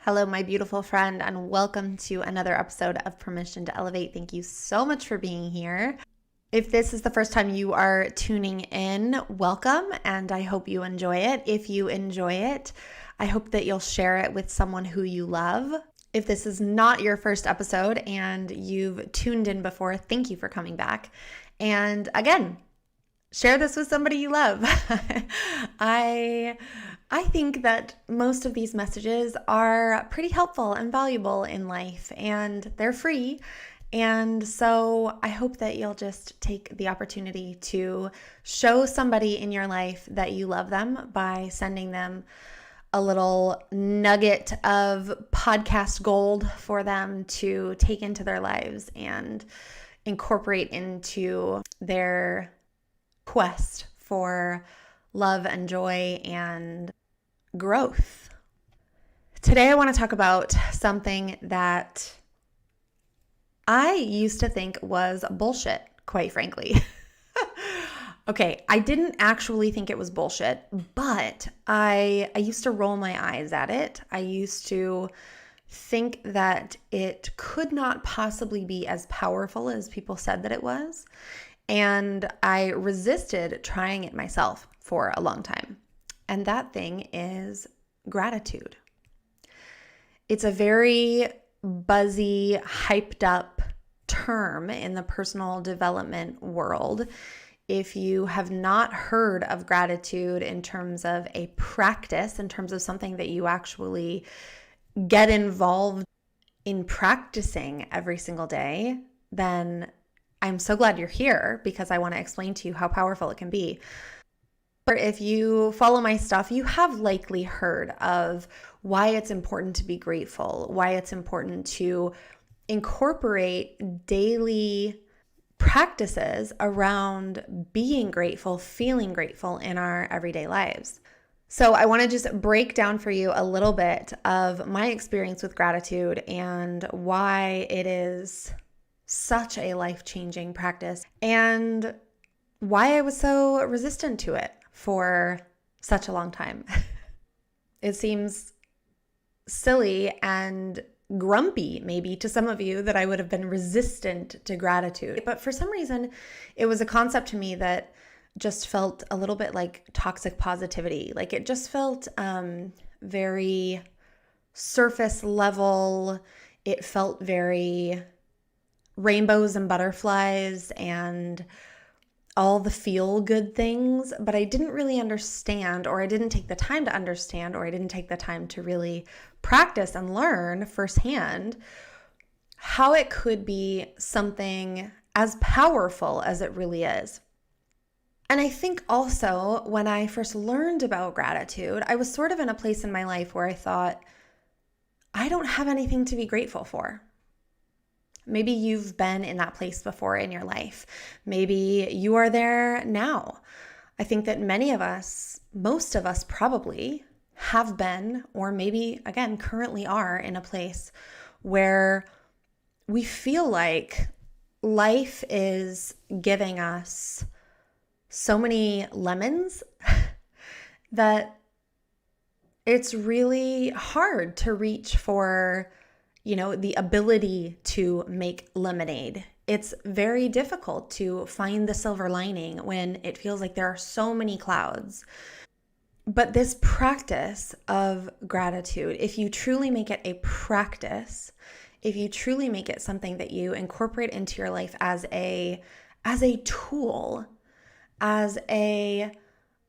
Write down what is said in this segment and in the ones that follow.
Hello, my beautiful friend, and welcome to another episode of Permission to Elevate. Thank you so much for being here. If this is the first time you are tuning in, welcome, and I hope you enjoy it. If you enjoy it, I hope that you'll share it with someone who you love. If this is not your first episode and you've tuned in before, thank you for coming back. And again, share this with somebody you love. I think that most of these messages are pretty helpful and valuable in life, and they're free. And so I hope that you'll just take the opportunity to show somebody in your life that you love them by sending them a little nugget of podcast gold for them to take into their lives and incorporate into their quest for love and joy and growth. Today I want to talk about something that I used to think was bullshit, quite frankly. Okay, I didn't actually think it was bullshit, but I used to roll my eyes at it. I used to think that it could not possibly be as powerful as people said that it was. And I resisted trying it myself for a long time. And that thing is gratitude. It's a very buzzy, hyped up term in the personal development world. If you have not heard of gratitude in terms of a practice, in terms of something that you actually get involved in practicing every single day, then I'm so glad you're here because I want to explain to you how powerful it can be. If you follow my stuff, you have likely heard of why it's important to be grateful, why it's important to incorporate daily practices around being grateful, feeling grateful in our everyday lives. So I want to just break down for you a little bit of my experience with gratitude and why it is such a life-changing practice and why I was so resistant to it for such a long time. It seems silly and grumpy maybe to some of you that I would have been resistant to gratitude. But for some reason, it was a concept to me that just felt a little bit like toxic positivity. Like it just felt very surface level. It felt very rainbows and butterflies and all the feel-good things, but I didn't really understand, or I didn't take the time to understand, or I didn't take the time to really practice and learn firsthand how it could be something as powerful as it really is. And I think also when I first learned about gratitude, I was sort of in a place in my life where I thought, I don't have anything to be grateful for. Maybe you've been in that place before in your life. Maybe you are there now. I think that many of us, most of us probably have been, or maybe again, currently are in a place where we feel like life is giving us so many lemons that it's really hard to reach for the ability to make lemonade. It's very difficult to find the silver lining when it feels like there are so many clouds. But this practice of gratitude, if you truly make it a practice, if you truly make it something that you incorporate into your life as a tool, as a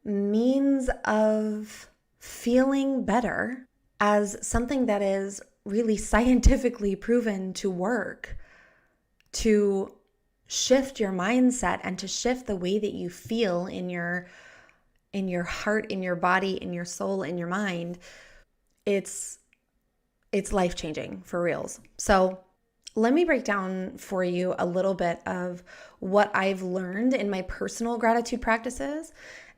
means of feeling better, as something that is really scientifically proven to work, to shift your mindset and to shift the way that you feel in your heart, in your body, in your soul, in your mind, it's life-changing for reals. So let me break down for you a little bit of what I've learned in my personal gratitude practices,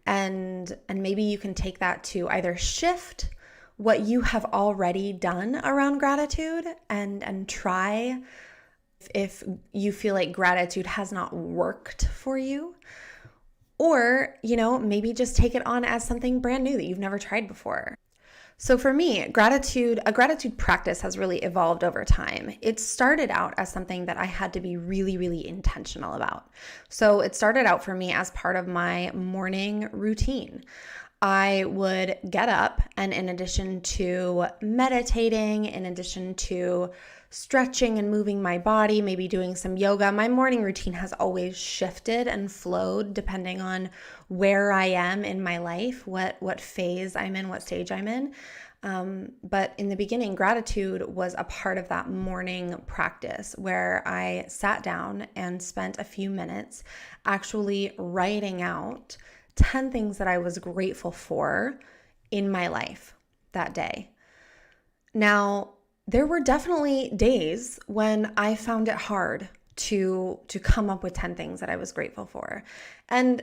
and maybe you can take that to either shift what you have already done around gratitude and try if you feel like gratitude has not worked for you, or maybe just take it on as something brand new that you've never tried before. So for me, a gratitude practice has really evolved over time. It started out as something that I had to be really, really intentional about. So it started out for me as part of my morning routine. I would get up, and in addition to meditating, in addition to stretching and moving my body, maybe doing some yoga, my morning routine has always shifted and flowed depending on where I am in my life, what phase I'm in, what stage I'm in. But in the beginning, gratitude was a part of that morning practice where I sat down and spent a few minutes actually writing out 10 things that I was grateful for in my life that day. Now, there were definitely days when I found it hard to come up with 10 things that I was grateful for. And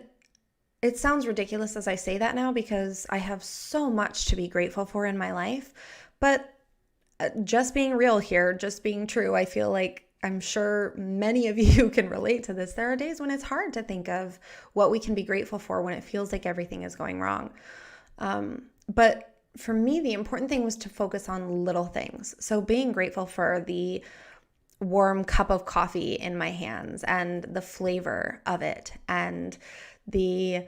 it sounds ridiculous as I say that now because I have so much to be grateful for in my life. But just being real here, just being true, I feel like I'm sure many of you can relate to this. There are days when it's hard to think of what we can be grateful for when it feels like everything is going wrong. But for me, the important thing was to focus on little things. So being grateful for the warm cup of coffee in my hands and the flavor of it and the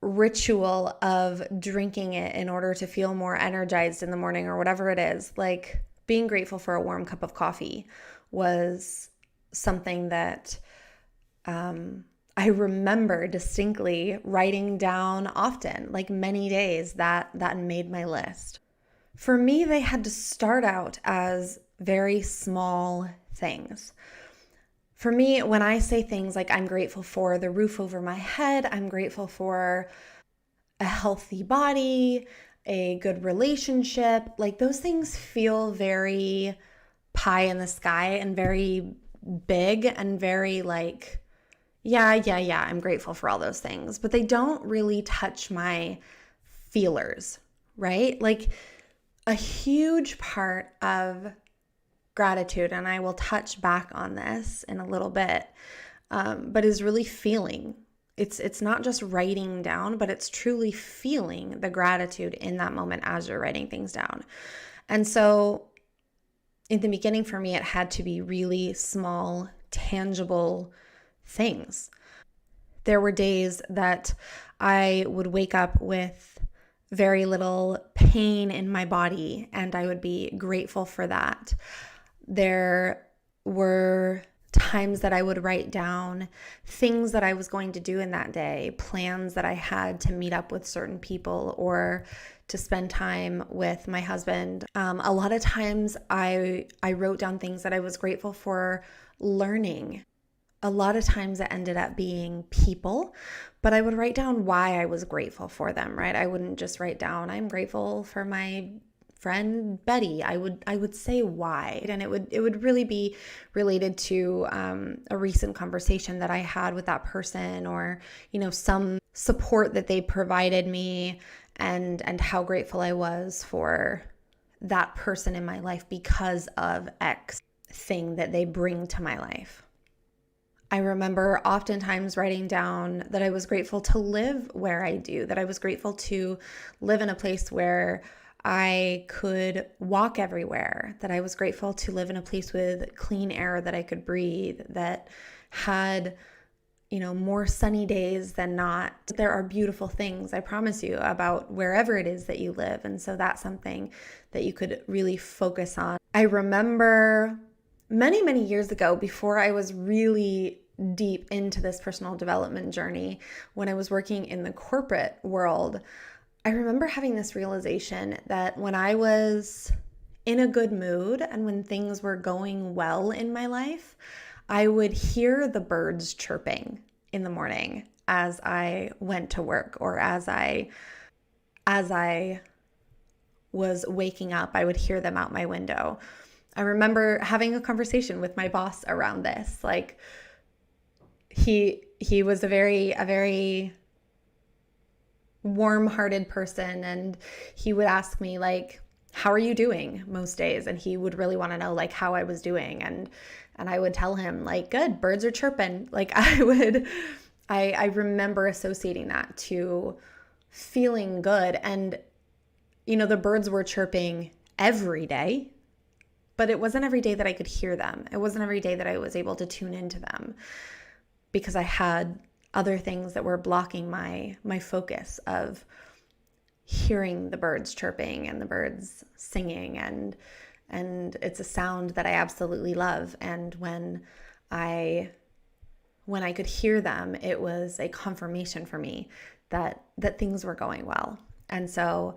ritual of drinking it in order to feel more energized in the morning or whatever it is. Like being grateful for a warm cup of coffee was something that I remember distinctly writing down often, like many days that made my list. For me, they had to start out as very small things. For me, when I say things like I'm grateful for the roof over my head, I'm grateful for a healthy body, a good relationship, like those things feel very pie in the sky and very big and very like, yeah, I'm grateful for all those things, but they don't really touch my feelers, right? Like a huge part of gratitude, and I will touch back on this in a little bit, but is really feeling. It's not just writing down, but it's truly feeling the gratitude in that moment as you're writing things down. And so in the beginning for me, it had to be really small, tangible things. There were days that I would wake up with very little pain in my body, and I would be grateful for that. There were times that I would write down things that I was going to do in that day, plans that I had to meet up with certain people or to spend time with my husband. A lot of times I wrote down things that I was grateful for learning. A lot of times it ended up being people, but I would write down why I was grateful for them, right? I wouldn't just write down, I'm grateful for my friend Betty. I would say why, and it would really be related to a recent conversation that I had with that person, or some support that they provided me, and how grateful I was for that person in my life because of X thing that they bring to my life. I remember oftentimes writing down that I was grateful to live where I do, that I was grateful to live in a place where I could walk everywhere, that I was grateful to live in a place with clean air that I could breathe, that had, more sunny days than not. There are beautiful things, I promise you, about wherever it is that you live. And so that's something that you could really focus on. I remember many, many years ago, before I was really deep into this personal development journey, when I was working in the corporate world, I remember having this realization that when I was in a good mood and when things were going well in my life, I would hear the birds chirping in the morning as I went to work, or as I was waking up, I would hear them out my window. I remember having a conversation with my boss around this. Like he was a very warm-hearted person, and he would ask me like, how are you doing most days? And he would really want to know like how I was doing, and I would tell him like, good, birds are chirping. Like I remember associating that to feeling good. And the birds were chirping every day, but it wasn't every day that I could hear them. It wasn't every day that I was able to tune into them because I had other things that were blocking my focus of hearing the birds chirping and the birds singing, and it's a sound that I absolutely love. And when I could hear them, it was a confirmation for me that things were going well. And so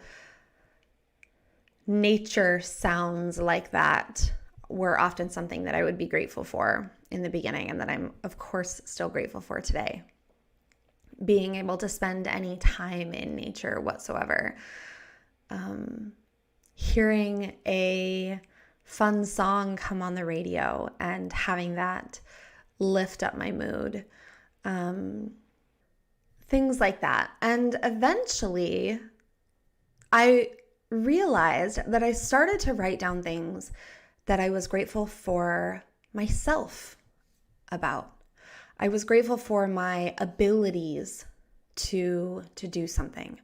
nature sounds like that were often something that I would be grateful for in the beginning, and that I'm, of course, still grateful for today. Being able to spend any time in nature whatsoever. Hearing a fun song come on the radio and having that lift up my mood. Things like that. And eventually, I realized that I started to write down things that I was grateful for myself about. I was grateful for my abilities to do something.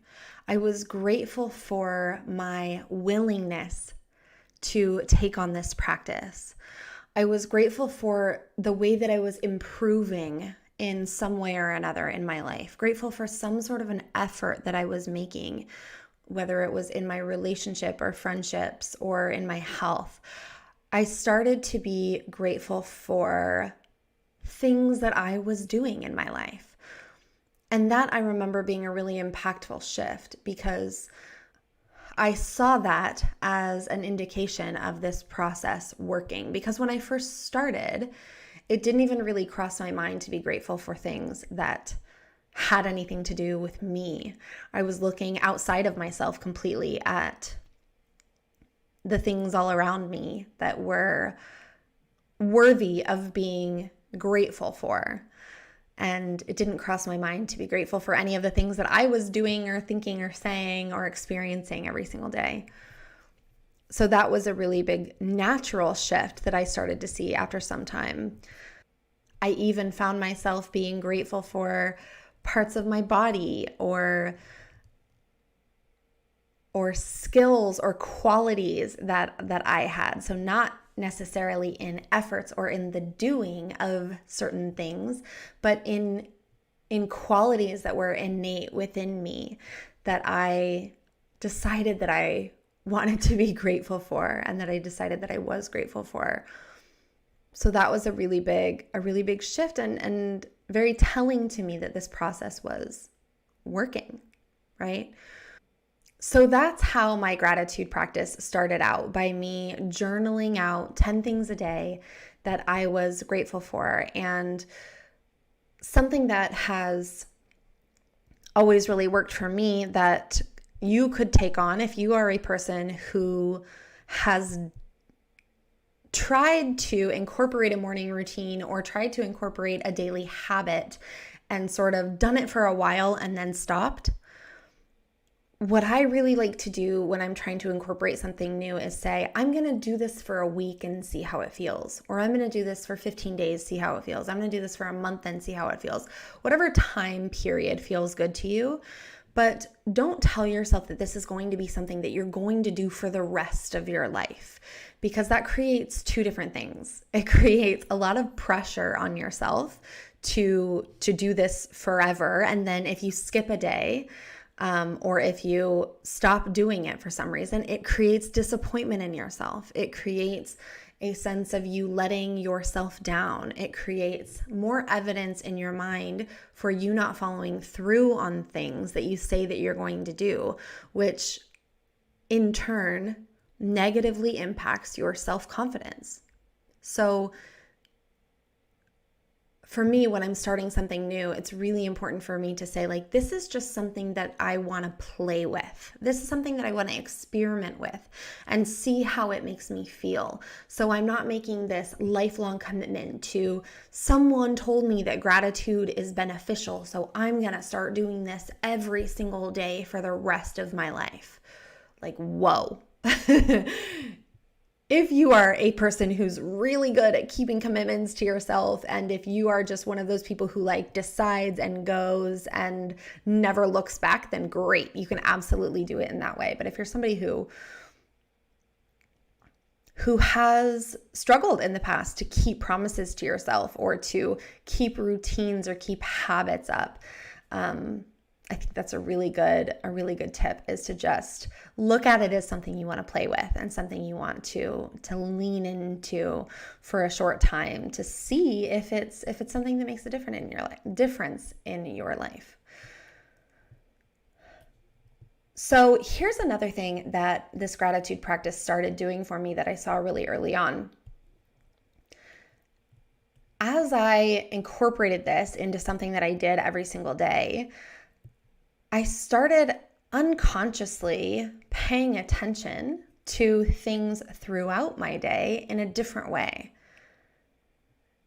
I was grateful for my willingness to take on this practice. I was grateful for the way that I was improving in some way or another in my life. Grateful for some sort of an effort that I was making, whether it was in my relationship or friendships or in my health. I started to be grateful for things that I was doing in my life. And that I remember being a really impactful shift, because I saw that as an indication of this process working. Because when I first started, it didn't even really cross my mind to be grateful for things that had anything to do with me. I was looking outside of myself completely at the things all around me that were worthy of being grateful for. And it didn't cross my mind to be grateful for any of the things that I was doing or thinking or saying or experiencing every single day. So that was a really big natural shift that I started to see after some time. I even found myself being grateful for parts of my body or skills or qualities that I had. So not necessarily in efforts or in the doing of certain things, but in qualities that were innate within me that I decided that I wanted to be grateful for, and that I decided that I was grateful for. So that was a really big shift, and very telling to me that this process was working, right? So that's how my gratitude practice started out, by me journaling out 10 things a day that I was grateful for. And something that has always really worked for me that you could take on if you are a person who has tried to incorporate a morning routine or tried to incorporate a daily habit and sort of done it for a while and then stopped. What I really like to do when I'm trying to incorporate something new is say, I'm going to do this for a week and see how it feels. Or I'm going to do this for 15 days, see how it feels. I'm going to do this for a month and see how it feels. Whatever time period feels good to you. But don't tell yourself that this is going to be something that you're going to do for the rest of your life, because that creates two different things. It creates a lot of pressure on yourself to do this forever. And then if you skip a day, or if you stop doing it for some reason, it creates disappointment in yourself. It creates a sense of you letting yourself down. It creates more evidence in your mind for you not following through on things that you say that you're going to do, which in turn negatively impacts your self-confidence. So for me, when I'm starting something new, it's really important for me to say, like, this is just something that I want to play with. This is something that I want to experiment with and see how it makes me feel. So I'm not making this lifelong commitment to someone told me that gratitude is beneficial, so I'm going to start doing this every single day for the rest of my life. Like, whoa. If you are a person who's really good at keeping commitments to yourself, and if you are just one of those people who like decides and goes and never looks back, then great. You can absolutely do it in that way. But if you're somebody who has struggled in the past to keep promises to yourself or to keep routines or keep habits up, I think that's a really good tip, is to just look at it as something you want to play with and something you want to lean into for a short time to see if it's something that makes a difference in your life. So here's another thing that this gratitude practice started doing for me that I saw really early on. As I incorporated this into something that I did every single day, I started unconsciously paying attention to things throughout my day in a different way.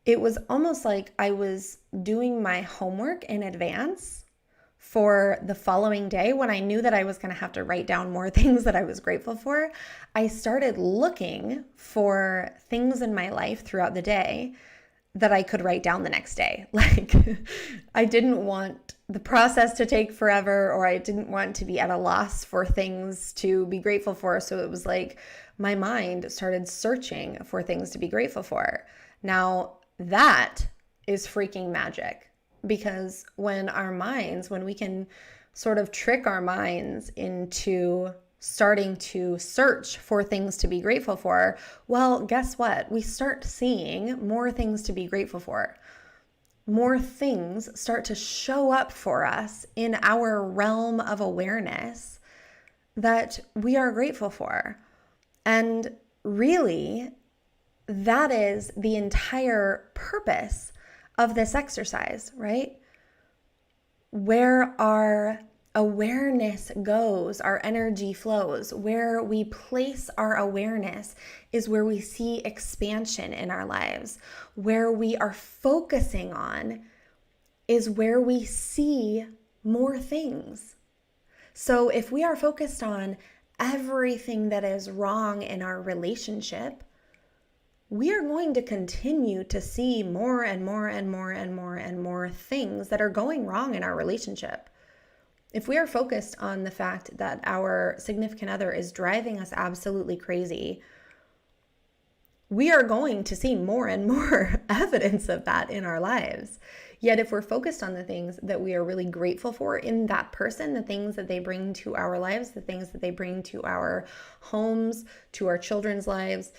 It was almost like I was doing my homework in advance for the following day. When I knew that I was going to have to write down more things that I was grateful for, I started looking for things in my life throughout the day that I could write down the next day. Like, I didn't want the process to take forever, or I didn't want to be at a loss for things to be grateful for. So it was like my mind started searching for things to be grateful for. Now, that is freaking magic, because when we can sort of trick our minds into starting to search for things to be grateful for, well, guess what? We start seeing more things to be grateful for. More things start to show up for us in our realm of awareness that we are grateful for. And really, that is the entire purpose of this exercise, right? Where our awareness goes, our energy flows. Where we place our awareness is where we see expansion in our lives. Where we are focusing on is where we see more things. So if we are focused on everything that is wrong in our relationship, we are going to continue to see more and more and more and more and more things that are going wrong in our relationship. If we are focused on the fact that our significant other is driving us absolutely crazy, we are going to see more and more evidence of that in our lives. Yet if we're focused on the things that we are really grateful for in that person, the things that they bring to our lives, the things that they bring to our homes, to our children's lives,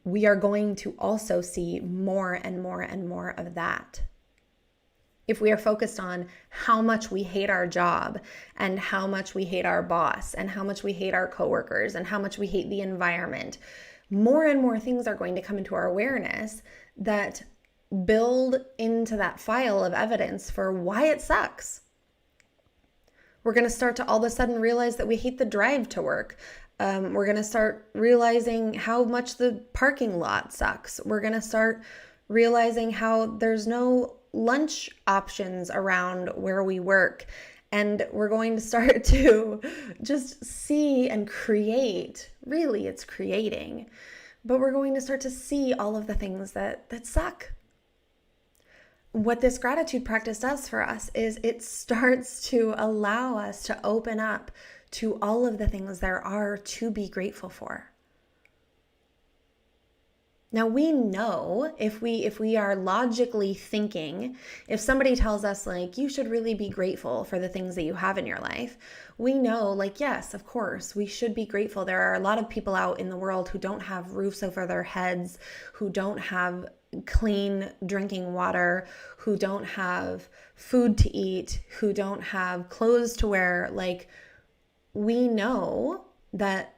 we are going to also see more and more and more of that. If we are focused on how much we hate our job and how much we hate our boss and how much we hate our coworkers and how much we hate the environment, more and more things are going to come into our awareness that build into that file of evidence for why it sucks. We're going to start to all of a sudden realize that we hate the drive to work. We're going to start realizing how much the parking lot sucks. We're going to start realizing how there's no lunch options around where we work. And we're going to start to just see and create. Really, it's creating. But we're going to start to see all of the things that suck. What this gratitude practice does for us is it starts to allow us to open up to all of the things there are to be grateful for. Now we know if we are logically thinking, if somebody tells us like, you should really be grateful for the things that you have in your life, we know like, yes, of course, we should be grateful. There are a lot of people out in the world who don't have roofs over their heads, who don't have clean drinking water, who don't have food to eat, who don't have clothes to wear. Like, we know that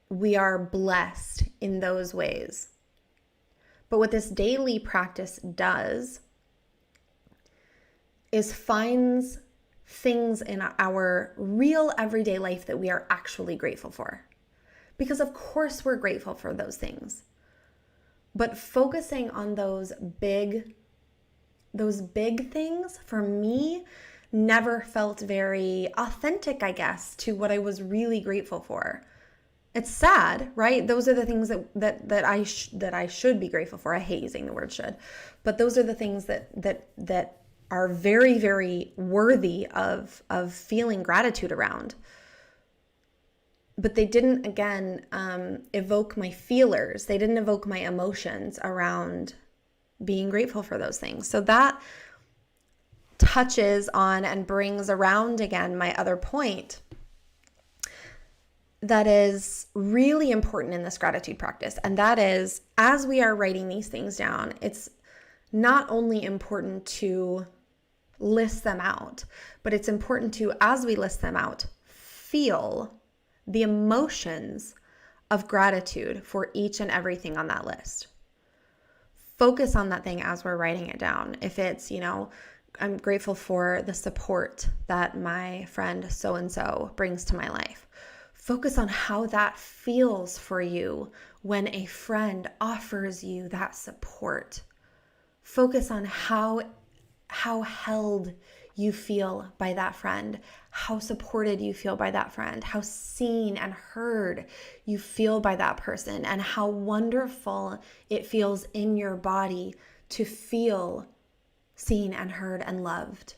we are blessed in those ways. But what this daily practice does is finds things in our real everyday life that we are actually grateful for. Because of course we're grateful for those things. But focusing on those big things, for me, never felt very authentic, I guess, to what I was really grateful for. It's sad, right? Those are the things that I should be grateful for. I hate using the word should, but those are the things that are very, very worthy of feeling gratitude around. But they didn't, again, evoke my feelers. They didn't evoke my emotions around being grateful for those things. So that touches on and brings around again my other point that is really important in this gratitude practice. And that is, as we are writing these things down, it's not only important to list them out, but it's important to, as we list them out, feel the emotions of gratitude for each and everything on that list. Focus on that thing as we're writing it down. If it's, I'm grateful for the support that my friend so-and-so brings to my life. Focus on how that feels for you when a friend offers you that support. Focus on how held you feel by that friend, how supported you feel by that friend, how seen and heard you feel by that person, and how wonderful it feels in your body to feel seen and heard and loved.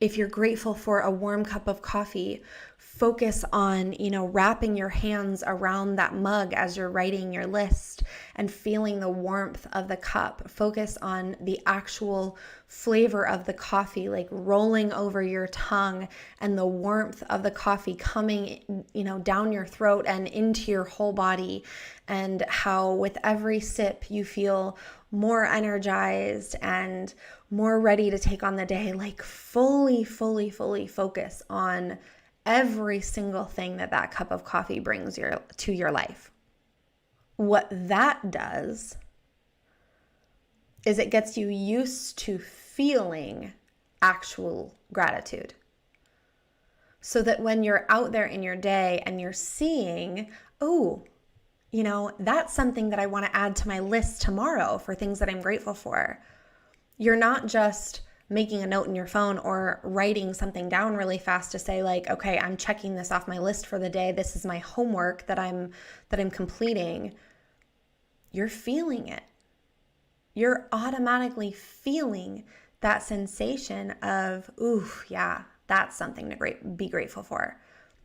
If you're grateful for a warm cup of coffee, focus on, wrapping your hands around that mug as you're writing your list and feeling the warmth of the cup. Focus on the actual flavor of the coffee, like rolling over your tongue, and the warmth of the coffee coming, down your throat and into your whole body, and how with every sip you feel more energized and more ready to take on the day. Like fully focus on every single thing that cup of coffee brings to your life. What that does is it gets you used to feeling actual gratitude. So that when you're out there in your day and you're seeing, that's something that I want to add to my list tomorrow for things that I'm grateful for. You're not just making a note in your phone or writing something down really fast to say like, okay, I'm checking this off my list for the day. This is my homework that I'm completing. You're feeling it. You're automatically feeling that sensation of, ooh, yeah, that's something to be grateful for.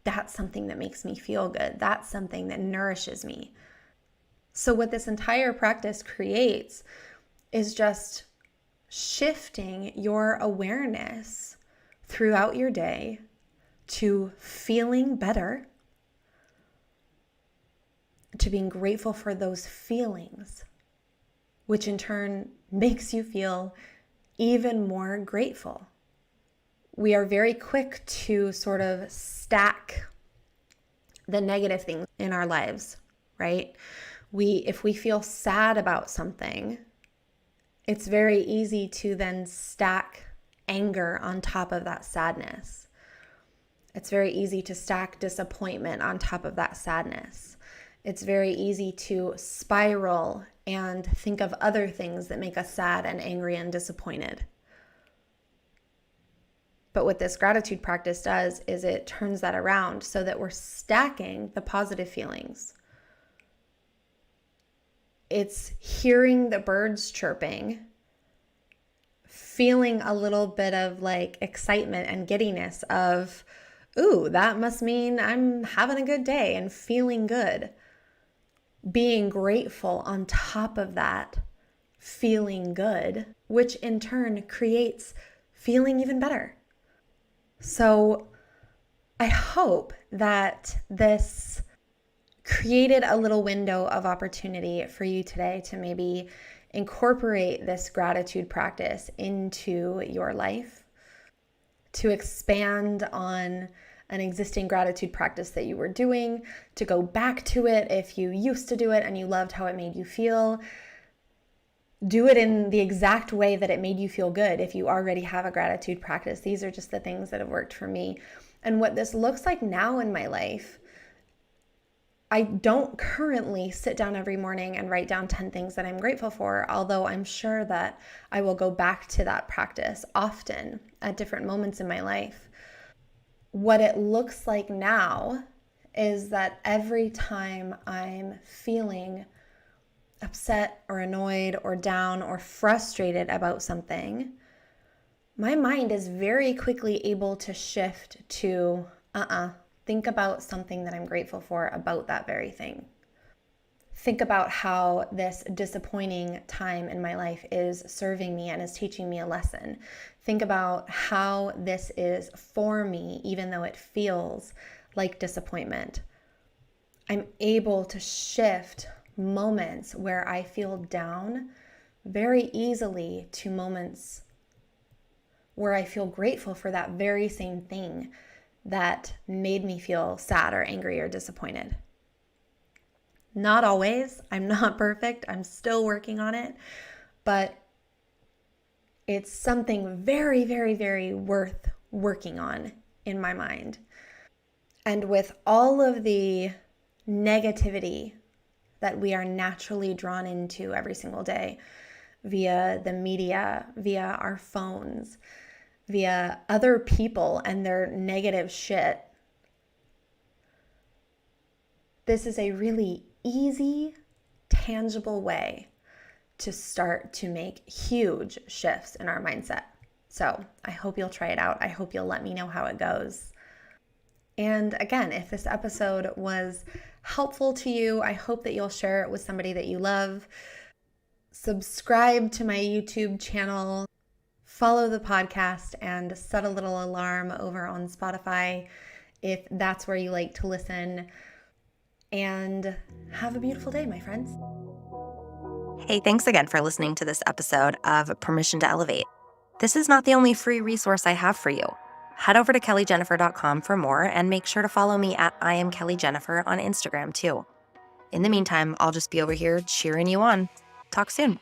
That's something that makes me feel good. That's something that nourishes me. So what this entire practice creates is just shifting your awareness throughout your day to feeling better, to being grateful for those feelings, which in turn makes you feel even more grateful. We are very quick to sort of stack the negative things in our lives, right? If we feel sad about something, it's very easy to then stack anger on top of that sadness. It's very easy to stack disappointment on top of that sadness. It's very easy to spiral and think of other things that make us sad and angry and disappointed. But what this gratitude practice does is it turns that around so that we're stacking the positive feelings. It's hearing the birds chirping, feeling a little bit of like excitement and giddiness of, ooh, that must mean I'm having a good day and feeling good. Being grateful on top of that, feeling good, which in turn creates feeling even better. So I hope that this created a little window of opportunity for you today to maybe incorporate this gratitude practice into your life, to expand on an existing gratitude practice that you were doing, to go back to it if you used to do it and you loved how it made you feel. Do it in the exact way that it made you feel good if you already have a gratitude practice. These are just the things that have worked for me. And what this looks like now in my life, I don't currently sit down every morning and write down 10 things that I'm grateful for, although I'm sure that I will go back to that practice often at different moments in my life. What it looks like now is that every time I'm feeling upset or annoyed or down or frustrated about something, my mind is very quickly able to shift to, think about something that I'm grateful for about that very thing. Think about how this disappointing time in my life is serving me and is teaching me a lesson. Think about how this is for me, even though it feels like disappointment. I'm able to shift moments where I feel down very easily to moments where I feel grateful for that very same thing that made me feel sad or angry or disappointed. Not always. I'm not perfect. I'm still working on it. But it's something very, very, very worth working on in my mind. And with all of the negativity that we are naturally drawn into every single day via the media, via our phones, via other people and their negative shit, this is a really easy, tangible way to start to make huge shifts in our mindset. So I hope you'll try it out. I hope you'll let me know how it goes. And again, if this episode was helpful to you, I hope that you'll share it with somebody that you love. Subscribe to my YouTube channel, follow the podcast, and set a little alarm over on Spotify if that's where you like to listen. And have a beautiful day, my friends. Hey, thanks again for listening to this episode of Permission to Elevate. This is not the only free resource I have for you. Head over to kellyjennifer.com for more and make sure to follow me at I am Kelly Jennifer on Instagram too. In the meantime, I'll just be over here cheering you on. Talk soon.